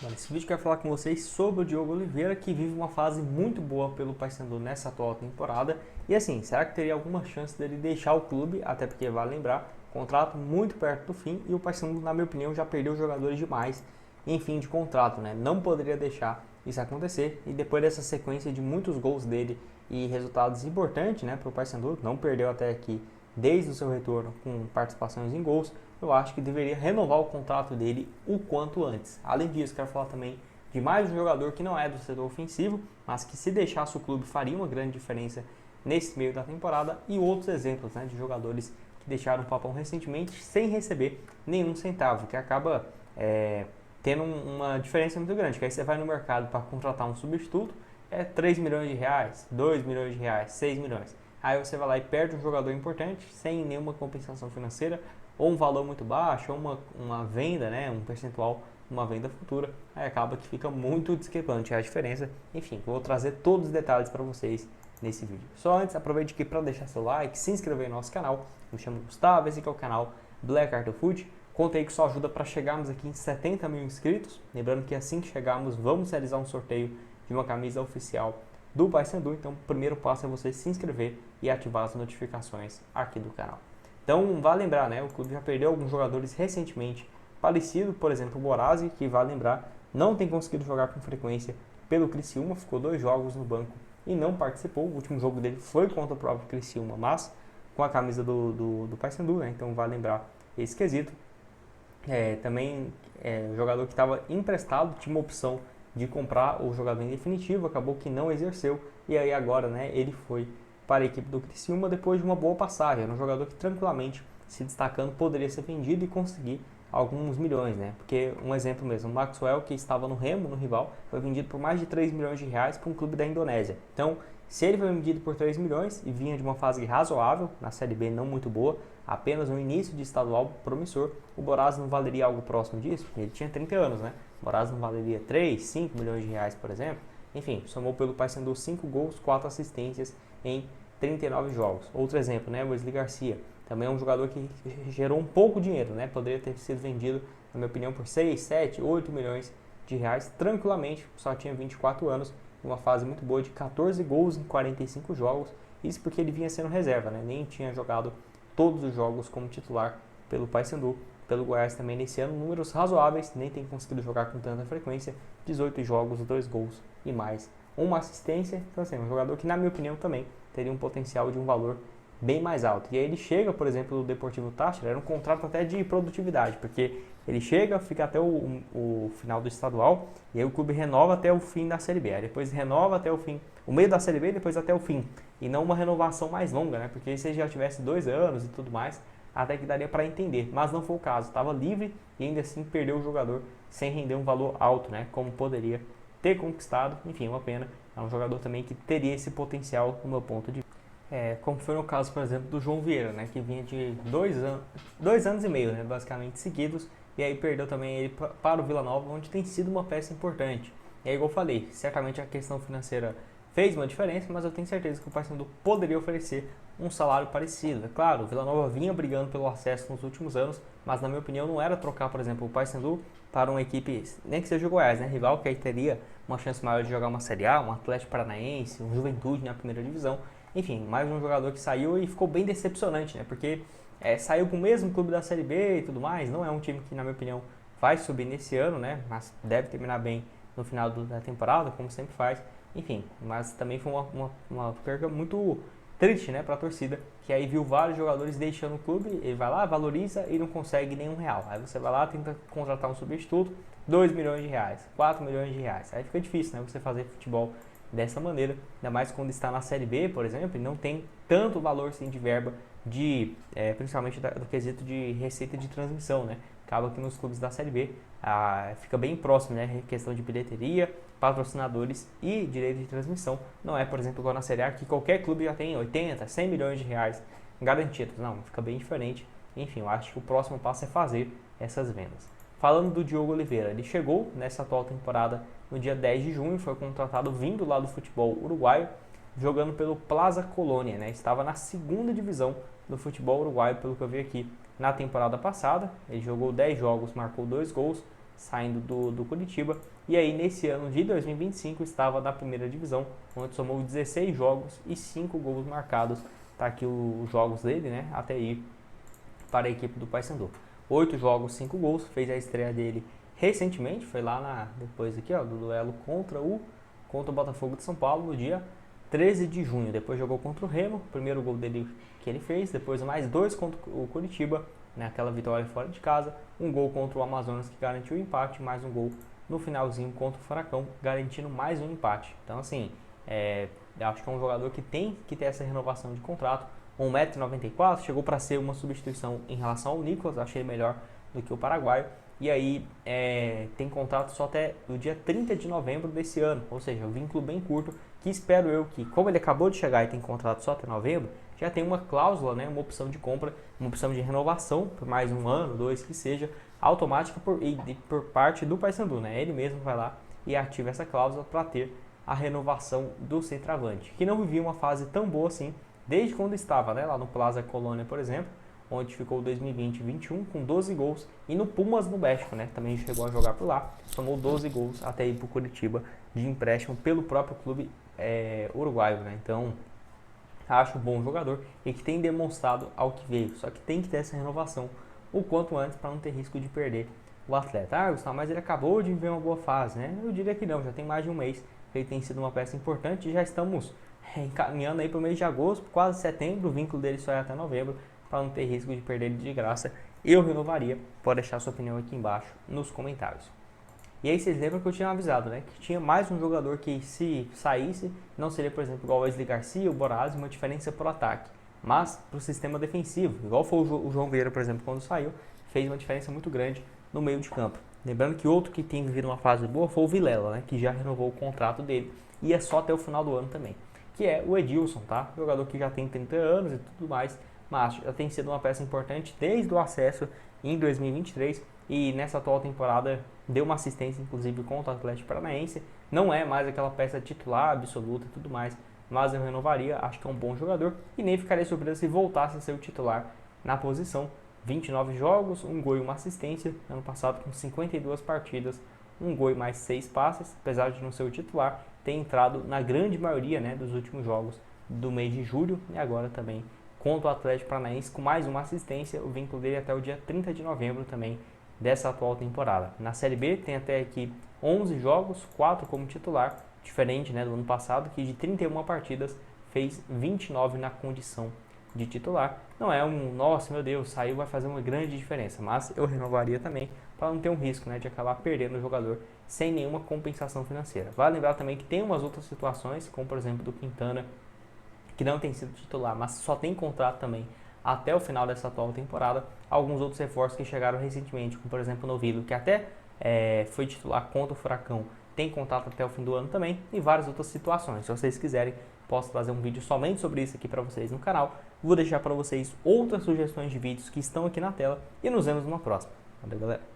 Nesse vídeo eu quero falar com vocês sobre o Diogo Oliveira, que vive uma fase muito boa pelo Paysandu nessa atual temporada. E assim, será que teria alguma chance dele deixar o clube? Até porque, vale lembrar, contrato muito perto do fim e o Paysandu, na minha opinião, já perdeu jogadores demais em fim de contrato, né? Não poderia deixar isso acontecer. E depois dessa sequência de muitos gols dele e resultados importantes, né, para o Paysandu, não perdeu até aqui desde o seu retorno com participações em gols, eu acho que deveria renovar o contrato dele o quanto antes. Além disso, quero falar também de mais um jogador que não é do setor ofensivo, mas que se deixasse o clube faria uma grande diferença nesse meio da temporada, e outros exemplos, né, de jogadores que deixaram o papão recentemente sem receber nenhum centavo, que acaba tendo uma diferença muito grande, que aí você vai no mercado para contratar um substituto, é 3 milhões de reais, 2 milhões de reais, 6 milhões. Aí você vai lá e perde um jogador importante sem nenhuma compensação financeira, ou um valor muito baixo, ou uma venda, né, um percentual, uma venda futura, aí acaba que fica muito discrepante a diferença. Enfim, vou trazer todos os detalhes para vocês nesse vídeo. Só antes, aproveite aqui para deixar seu like, se inscrever no nosso canal. Me chamo Gustavo, esse aqui é o canal Black Art of Food. Conta aí que sua ajuda para chegarmos aqui em 70 mil inscritos. Lembrando que assim que chegarmos, vamos realizar um sorteio de uma camisa oficial do Paysandu. Então, o primeiro passo é você se inscrever e ativar as notificações aqui do canal. Então, vale lembrar, né? O clube já perdeu alguns jogadores recentemente parecido, por exemplo, o Borazzi, que vale lembrar, não tem conseguido jogar com frequência pelo Criciúma, ficou 2 jogos no banco e não participou. O último jogo dele foi contra o próprio Criciúma, mas com a camisa do Paysandu, né? Então, vale lembrar esse quesito. Também o jogador que estava emprestado tinha uma opção de comprar o jogador em definitivo, acabou que não exerceu, e aí agora, né, ele foi para a equipe do Criciúma depois de uma boa passagem. Era um jogador que tranquilamente, se destacando, poderia ser vendido e conseguir alguns milhões, né? Porque um exemplo mesmo, o Maxwell, que estava no Remo, no rival, foi vendido por mais de 3 milhões de reais para um clube da Indonésia. Então, se ele foi vendido por 3 milhões e vinha de uma fase razoável, na Série B não muito boa, apenas um início de estadual promissor, o Borazzi não valeria algo próximo disso? Ele tinha 30 anos, né? O Borazzi não valeria 3, 5 milhões de reais, por exemplo? Enfim, somou pelo Paysandu 5 gols, 4 assistências em 39 jogos. Outro exemplo, né? O Wesley Garcia. Também é um jogador que gerou um pouco dinheiro, né? Poderia ter sido vendido, na minha opinião, por 6, 7, 8 milhões de reais tranquilamente. Só tinha 24 anos, uma fase muito boa de 14 gols em 45 jogos. Isso porque ele vinha sendo reserva, né? Nem tinha jogado todos os jogos como titular pelo Paysandu. Pelo Goiás também nesse ano, números razoáveis, nem tem conseguido jogar com tanta frequência. 18 jogos, 2 gols e mais uma assistência. Então assim, um jogador que, na minha opinião, também teria um potencial de um valor bem mais alto. E aí ele chega, por exemplo, no Deportivo Táchira, era um contrato até de produtividade, porque ele chega, fica até o final do estadual, e aí o clube renova até o fim da Série B. Aí depois renova até o fim, o meio da Série B e depois até o fim. E não uma renovação mais longa, né? Porque se ele já tivesse 2 anos e tudo mais, até que daria para entender. Mas não foi o caso. Estava livre e ainda assim perdeu o jogador sem render um valor alto, né? Como poderia ter conquistado. Enfim, uma pena. É um jogador também que teria esse potencial, do meu ponto de vista. Como foi no caso, por exemplo, do João Vieira, né, que vinha de 2 anos e meio, né, basicamente seguidos, e aí perdeu também ele para o Vila Nova, onde tem sido uma peça importante. E aí, igual eu falei, certamente a questão financeira fez uma diferença, mas eu tenho certeza que o Paysandu poderia oferecer um salário parecido. É claro, o Vila Nova vinha brigando pelo acesso nos últimos anos, mas na minha opinião não era trocar, por exemplo, o Paysandu para uma equipe, nem que seja o Goiás, né, rival, que aí teria uma chance maior de jogar uma Série A, um Atlético Paranaense, um Juventude na primeira divisão. Enfim, mais um jogador que saiu e ficou bem decepcionante, né? Porque saiu com o mesmo clube da Série B e tudo mais. Não é um time que, na minha opinião, vai subir nesse ano, né? Mas deve terminar bem no final da temporada, como sempre faz. Enfim, mas também foi uma perca muito triste, né, para a torcida, que aí viu vários jogadores deixando o clube, ele vai lá, valoriza e não consegue nenhum real. Aí você vai lá, tenta contratar um substituto, 2 milhões de reais, 4 milhões de reais. Aí fica difícil, né, você fazer futebol dessa maneira, ainda mais quando está na Série B, por exemplo, e não tem tanto valor assim, de verba, principalmente do quesito de receita de transmissão, né? Acaba que nos clubes da Série B fica bem próximo, né? Questão de bilheteria, patrocinadores e direito de transmissão. Não é, por exemplo, igual na Série A, que qualquer clube já tem 80, 100 milhões de reais garantidos. Não, fica bem diferente. Enfim, eu acho que o próximo passo é fazer essas vendas. Falando do Diogo Oliveira, ele chegou nessa atual temporada no dia 10 de junho, foi contratado vindo lá do futebol uruguaio, jogando pelo Plaza Colônia, né? Estava na segunda divisão do futebol uruguaio, pelo que eu vi aqui na temporada passada. Ele jogou 10 jogos, marcou 2 gols, saindo do Curitiba. E aí nesse ano de 2025 estava na primeira divisão, onde somou 16 jogos e 5 gols marcados. Tá aqui os jogos dele, né, até aí para a equipe do Paysandu. 8 jogos, 5 gols, fez a estreia dele recentemente, foi lá depois aqui, ó, do duelo contra o Botafogo de São Paulo no dia 13 de junho. Depois jogou contra o Remo, primeiro gol dele que ele fez, depois mais 2 contra o Curitiba, naquela vitória fora de casa, um gol contra o Amazonas que garantiu o empate, mais um gol no finalzinho contra o Furacão, garantindo mais um empate. Então assim, eu acho que é um jogador que tem que ter essa renovação de contrato. 1,94 m, chegou para ser uma substituição em relação ao Nicolas, achei melhor do que o paraguaio. E aí tem contrato só até o dia 30 de novembro desse ano, ou seja, um vínculo bem curto, que espero eu que, como ele acabou de chegar e tem contrato só até novembro, já tem uma cláusula, né, uma opção de compra, uma opção de renovação por mais um ano, 2, que seja, automática por parte do Paysandu, né? Ele mesmo vai lá e ativa essa cláusula para ter a renovação do centroavante, que não vivia uma fase tão boa assim, desde quando estava, né, lá no Plaza Colônia, por exemplo, onde ficou 2020-21 com 12 gols, e no Pumas no México, né, também chegou a jogar por lá, somou 12 gols até ir para o Curitiba de empréstimo pelo próprio clube uruguaio, né? Então acho um bom jogador e que tem demonstrado ao que veio, só que tem que ter essa renovação o quanto antes para não ter risco de perder o atleta. Ah, Gustavo, mas ele acabou de viver uma boa fase, né? Eu diria que não, já tem mais de um mês que ele tem sido uma peça importante e já estamos encaminhando aí para o mês de agosto, quase setembro, o vínculo dele só é até novembro, para não ter risco de perder ele de graça. Eu renovaria, pode deixar sua opinião aqui embaixo nos comentários. E aí vocês lembram que eu tinha avisado, né, que tinha mais um jogador que se saísse, não seria, por exemplo, igual o Wesley Garcia, o Borazzi, uma diferença para o ataque, mas para o sistema defensivo, igual foi o João Vieira, por exemplo, quando saiu, fez uma diferença muito grande no meio de campo. Lembrando que outro que tem vivido uma fase boa foi o Vilela, né, que já renovou o contrato dele, e é só até o final do ano também, que é o Edilson, tá? Jogador que já tem 30 anos e tudo mais, mas já tem sido uma peça importante desde o acesso em 2023 e nessa atual temporada deu uma assistência inclusive contra o Atlético Paranaense. Não é mais aquela peça titular absoluta e tudo mais, mas eu renovaria, acho que é um bom jogador e nem ficaria surpreso se voltasse a ser o titular na posição. 29 jogos, um gol e uma assistência, ano passado com 52 partidas, um gol e mais 6 passes, apesar de não ser o titular, tem entrado na grande maioria, né, dos últimos jogos do mês de julho e agora também contra o Atlético Paranaense com mais uma assistência, o vínculo dele até o dia 30 de novembro também dessa atual temporada. Na Série B tem até aqui 11 jogos, 4 como titular, diferente, né, do ano passado, que de 31 partidas fez 29 na condição de titular. Não é nossa, meu Deus, saiu, vai fazer uma grande diferença, mas eu renovaria também para não ter um risco, né, de acabar perdendo o jogador sem nenhuma compensação financeira. Vale lembrar também que tem umas outras situações, como por exemplo do Quintana, que não tem sido titular, mas só tem contrato também até o final dessa atual temporada. Alguns outros reforços que chegaram recentemente, como por exemplo o Novilo, que até foi titular contra o Furacão, tem contrato até o fim do ano também, e várias outras situações. Se vocês quiserem, posso trazer um vídeo somente sobre isso aqui para vocês no canal. Vou deixar para vocês outras sugestões de vídeos que estão aqui na tela e nos vemos numa próxima. Valeu, galera!